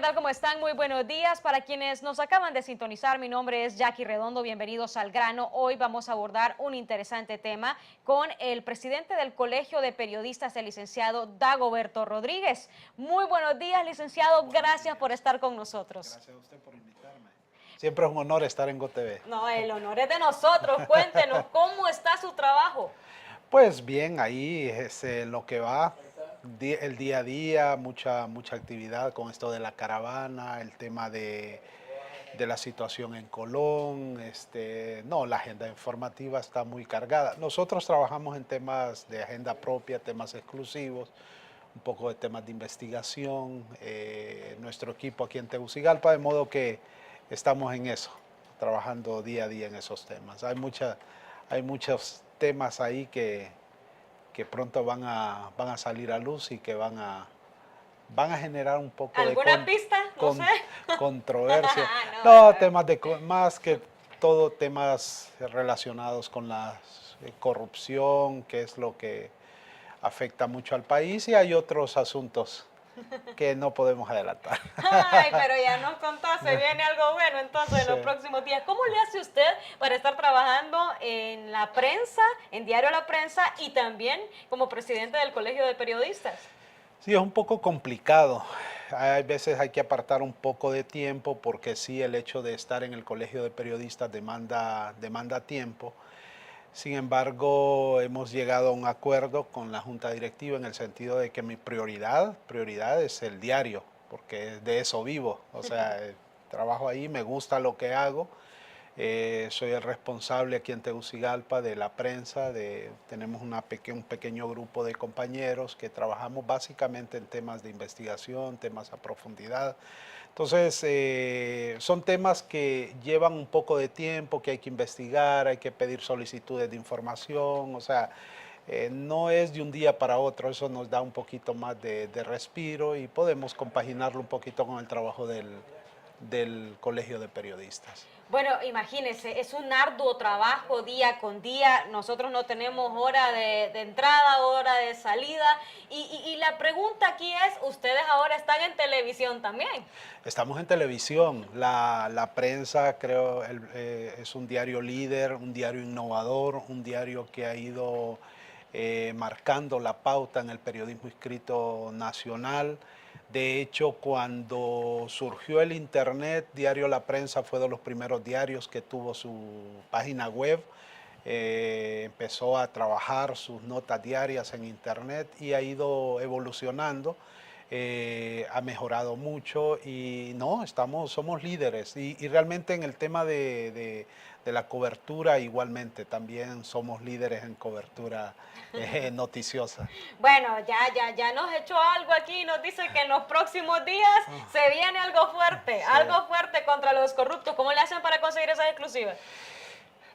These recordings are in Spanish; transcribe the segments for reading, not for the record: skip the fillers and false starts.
tal? ¿Cómo están? Muy buenos días. Para quienes nos acaban de sintonizar, mi nombre es Jackie Redondo. Bienvenidos al grano. Hoy vamos a abordar un interesante tema con el presidente del Colegio de Periodistas, el licenciado Dagoberto Rodríguez. Muy buenos días, licenciado. Gracias por estar con nosotros. Gracias a usted por invitarme. Siempre es un honor estar en GoTV. No, el honor es de nosotros. Cuéntenos, ¿cómo está su trabajo? Pues bien, ahí es lo que va, el día a día, mucha actividad con esto de la caravana, el tema de la situación en Colón. No, la agenda informativa está muy cargada. Nosotros trabajamos en temas de agenda propia, temas exclusivos, un poco de temas de investigación, nuestro equipo aquí en Tegucigalpa, de modo que estamos en eso, trabajando día a día en esos temas. Hay muchos temas ahí que pronto van a salir a luz y que van a generar un poco de ¿Alguna pista? No sé. controversia. No, No, más que todo temas relacionados con la corrupción, que es lo que afecta mucho al país, y hay otros asuntos que no podemos adelantar. Ay, pero ya nos contaste, viene algo bueno entonces en Sí. los próximos días. ¿Cómo le hace usted para estar trabajando en la prensa, en Diario La Prensa y también como presidente del Colegio de Periodistas? Sí, es un poco complicado. Hay veces hay que apartar un poco de tiempo porque sí, el hecho de estar en el Colegio de Periodistas demanda tiempo. Sin embargo, hemos llegado a un acuerdo con la Junta Directiva en el sentido de que mi prioridad es el diario, porque de eso vivo. O sea, trabajo ahí, me gusta lo que hago. Soy el responsable aquí en Tegucigalpa de la prensa. Tenemos un pequeño grupo de compañeros que trabajamos básicamente en temas de investigación, temas a profundidad. Entonces, son temas que llevan un poco de tiempo, que hay que investigar, hay que pedir solicitudes de información. O sea, no es de un día para otro. Eso nos da un poquito más de respiro y podemos compaginarlo un poquito con el trabajo del Colegio de Periodistas. Bueno, imagínense, es un arduo trabajo día con día. Nosotros no tenemos hora de entrada, hora de salida. Y la pregunta aquí es, ustedes ahora están en televisión también. Estamos en televisión. La prensa, creo, es un diario líder, un diario innovador, un diario que ha ido marcando la pauta en el periodismo escrito nacional. De hecho, cuando surgió el Internet, Diario La Prensa fue de los primeros diarios que tuvo su página web. Empezó a trabajar sus notas diarias en Internet y ha ido evolucionando. Ha mejorado mucho y no, somos líderes y realmente en el tema de la cobertura igualmente también somos líderes en cobertura noticiosa. Bueno, ya nos echó algo aquí, nos dice que en los próximos días se viene Sí. algo fuerte contra los corruptos. ¿Cómo le hacen para conseguir esas exclusivas?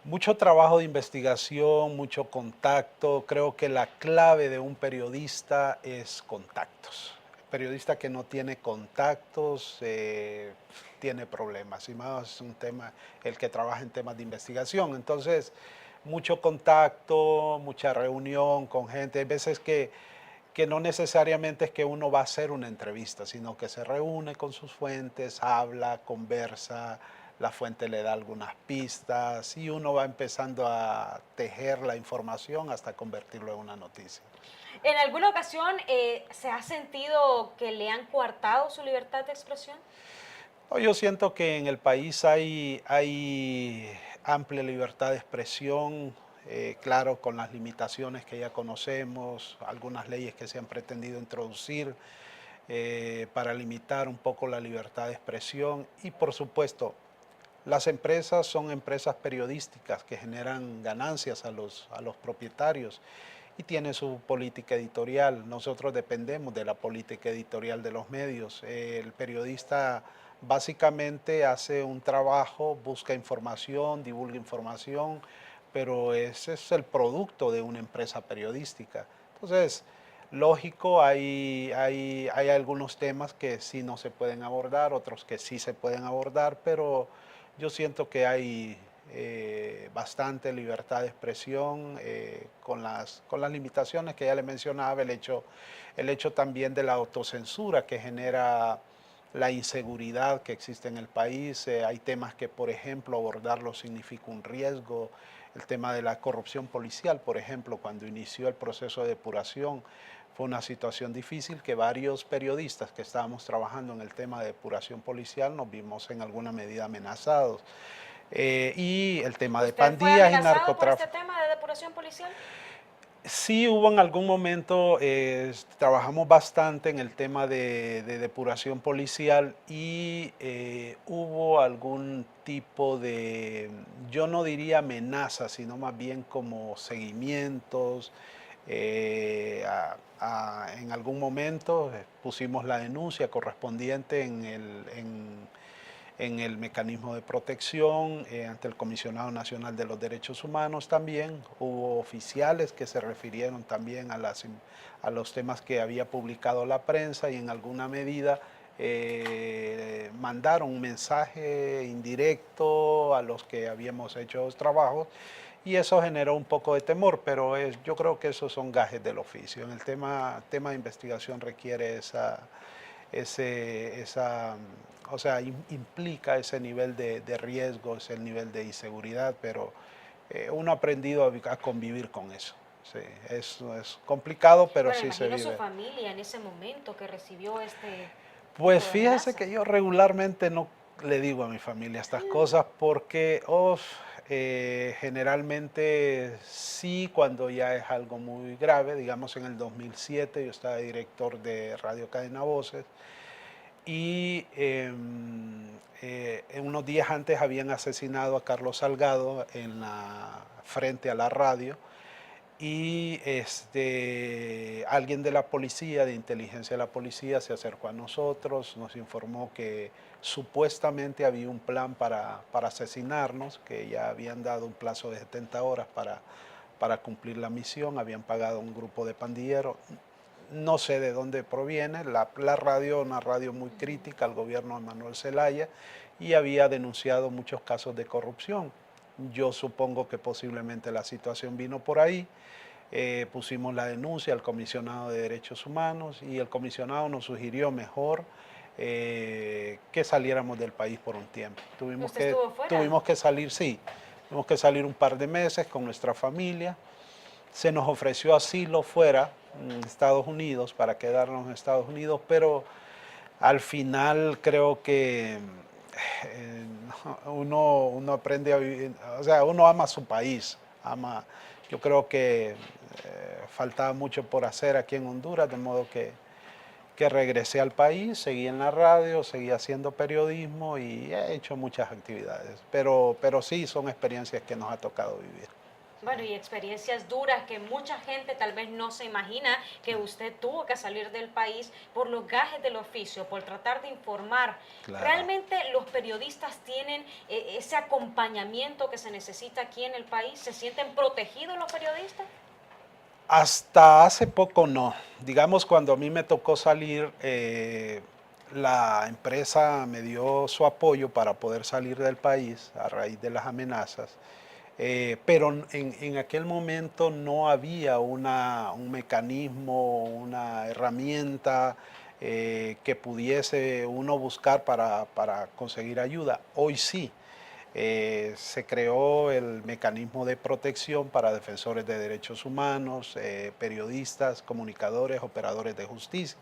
Mucho trabajo de investigación, mucho contacto. Creo que la clave de un periodista es contactos. El periodista que no tiene contactos tiene problemas. Y más es un tema, el que trabaja en temas de investigación. Entonces, mucho contacto, mucha reunión con gente. Hay veces que no necesariamente es que uno va a hacer una entrevista, sino que se reúne con sus fuentes, habla, conversa, la fuente le da algunas pistas y uno va empezando a tejer la información hasta convertirlo en una noticia. ¿En alguna ocasión se ha sentido que le han coartado su libertad de expresión? No, yo siento que en el país hay amplia libertad de expresión, claro, con las limitaciones que ya conocemos, algunas leyes que se han pretendido introducir para limitar un poco la libertad de expresión y, por supuesto, las empresas son empresas periodísticas que generan ganancias a los propietarios y tienen su política editorial. Nosotros dependemos de la política editorial de los medios. El periodista básicamente hace un trabajo, busca información, divulga información, pero ese es el producto de una empresa periodística. Entonces, lógico, hay algunos temas que sí no se pueden abordar, otros que sí se pueden abordar, pero yo siento que hay bastante libertad de expresión con las limitaciones que ya le mencionaba, el hecho también de la autocensura que genera la inseguridad que existe en el país. Hay temas que, por ejemplo, abordarlos significa un riesgo. El tema de la corrupción policial, por ejemplo, cuando inició el proceso de depuración, fue una situación difícil que varios periodistas que estábamos trabajando en el tema de depuración policial nos vimos en alguna medida amenazados. Y el tema de ¿Usted fue pandillas y amenazado por este narcotráfico. tema de depuración policial? Sí, hubo en algún momento, trabajamos bastante en el tema de depuración policial y hubo algún tipo de, yo no diría amenaza, sino más bien como seguimientos. En algún momento pusimos la denuncia correspondiente en el mecanismo de protección, ante el Comisionado Nacional de los Derechos Humanos también. Hubo oficiales que se refirieron también a los temas que había publicado la prensa y en alguna medida mandaron un mensaje indirecto a los que habíamos hecho los trabajos y eso generó un poco de temor, pero yo creo que esos son gajes del oficio. En el tema de investigación requiere o sea, implica ese nivel de riesgo, ese nivel de inseguridad, pero uno ha aprendido a convivir con eso. Sí, es complicado, pero Bueno, sí se imagino su vive. familia en ese momento que recibió este Pues tipo de fíjese amenaza. que yo regularmente no le digo a mi familia estas cosas porque generalmente sí cuando ya es algo muy grave. Digamos en el 2007 yo estaba director de Radio Cadena Voces y en unos días antes habían asesinado a Carlos Salgado frente a la radio y alguien de la policía, de inteligencia de la policía, se acercó a nosotros, nos informó que supuestamente había un plan para asesinarnos, que ya habían dado un plazo de 70 horas para cumplir la misión, habían pagado a un grupo de pandilleros. No sé de dónde proviene, la radio, una radio muy crítica al gobierno de Manuel Zelaya y había denunciado muchos casos de corrupción. Yo supongo que posiblemente la situación vino por ahí. Pusimos la denuncia al comisionado de Derechos Humanos y el comisionado nos sugirió mejor que saliéramos del país por un tiempo. ¿Usted estuvo fuera? Tuvimos que salir, sí, tuvimos que salir un par de meses con nuestra familia. Se nos ofreció asilo fuera, en Estados Unidos, para quedarnos en Estados Unidos, pero al final creo que eh, uno aprende a vivir, o sea, uno ama su país, yo creo que faltaba mucho por hacer aquí en Honduras, de modo que regresé al país, seguí en la radio, seguí haciendo periodismo y he hecho muchas actividades, pero sí son experiencias que nos ha tocado vivir. Bueno, y experiencias duras que mucha gente tal vez no se imagina que usted tuvo que salir del país por los gajes del oficio, por tratar de informar. Claro. ¿Realmente los periodistas tienen ese acompañamiento que se necesita aquí en el país? ¿Se sienten protegidos los periodistas? Hasta hace poco no. Digamos, cuando a mí me tocó salir, la empresa me dio su apoyo para poder salir del país a raíz de las amenazas, pero en aquel momento no había un mecanismo, una herramienta que pudiese uno buscar para conseguir ayuda. Hoy sí. Se creó el mecanismo de protección para defensores de derechos humanos, periodistas, comunicadores, operadores de justicia.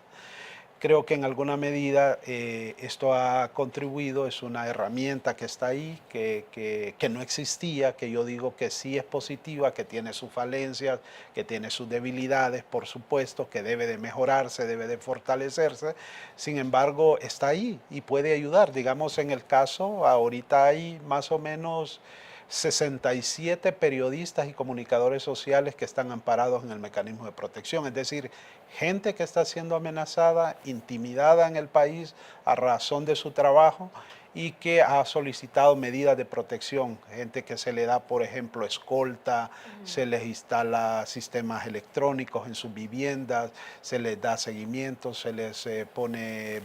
Creo que en alguna medida esto ha contribuido, es una herramienta que está ahí, que no existía, que yo digo que sí es positiva, que tiene sus falencias, que tiene sus debilidades, por supuesto, que debe de mejorarse, debe de fortalecerse. Sin embargo, está ahí y puede ayudar. Digamos, en el caso, ahorita hay más o menos 67 periodistas y comunicadores sociales que están amparados en el mecanismo de protección, es decir, gente que está siendo amenazada, intimidada en el país a razón de su trabajo y que ha solicitado medidas de protección, gente que se le da, por ejemplo, escolta, se les instala sistemas electrónicos en sus viviendas, se les da seguimiento, se les pone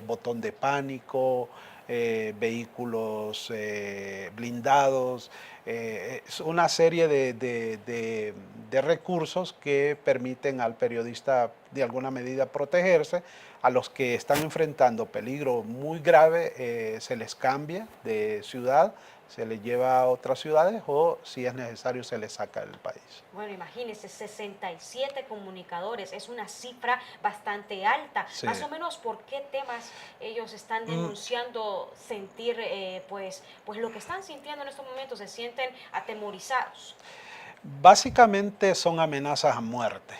botón de pánico, vehículos blindados, es una serie de recursos que permiten al periodista de alguna medida protegerse. A los que están enfrentando peligro muy grave se les cambia de ciudad, se les lleva a otras ciudades o si es necesario se les saca del país. Bueno, imagínense, 67 comunicadores, es una cifra bastante alta. Sí. Más o menos, ¿por qué temas ellos están denunciando sentir, pues lo que están sintiendo en estos momentos? ¿Se sienten atemorizados? Básicamente son amenazas a muerte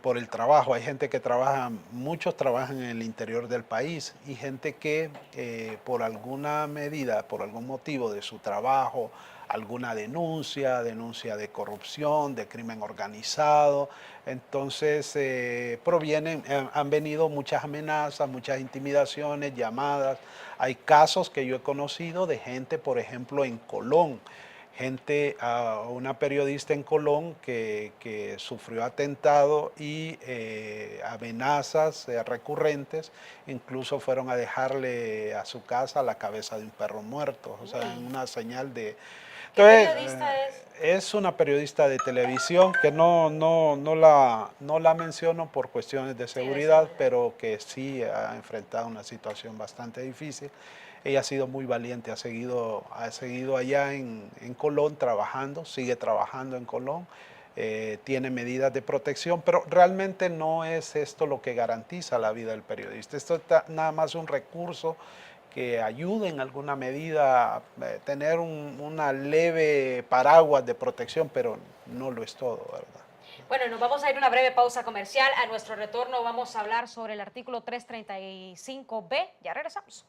por el trabajo. Hay gente que trabaja, muchos trabajan en el interior del país y gente que por alguna medida, por algún motivo de su trabajo, alguna denuncia de corrupción, de crimen organizado, entonces han venido muchas amenazas, muchas intimidaciones, llamadas. Hay casos que yo he conocido de gente, por ejemplo, en Colón, una periodista en Colón que sufrió atentado y amenazas recurrentes, incluso fueron a dejarle a su casa la cabeza de un perro muerto, o sea, una señal de... ¿Qué Entonces, periodista es? es una periodista de televisión que no la menciono por cuestiones de seguridad, pero que sí ha enfrentado una situación bastante difícil. Ella ha sido muy valiente, ha seguido allá en Colón trabajando, sigue trabajando en Colón, tiene medidas de protección, pero realmente no es esto lo que garantiza la vida del periodista. Esto es nada más un recurso que ayude en alguna medida a tener una leve paraguas de protección, pero no lo es todo, ¿verdad? Bueno, nos vamos a ir a una breve pausa comercial. A nuestro retorno vamos a hablar sobre el artículo 335B. Ya regresamos.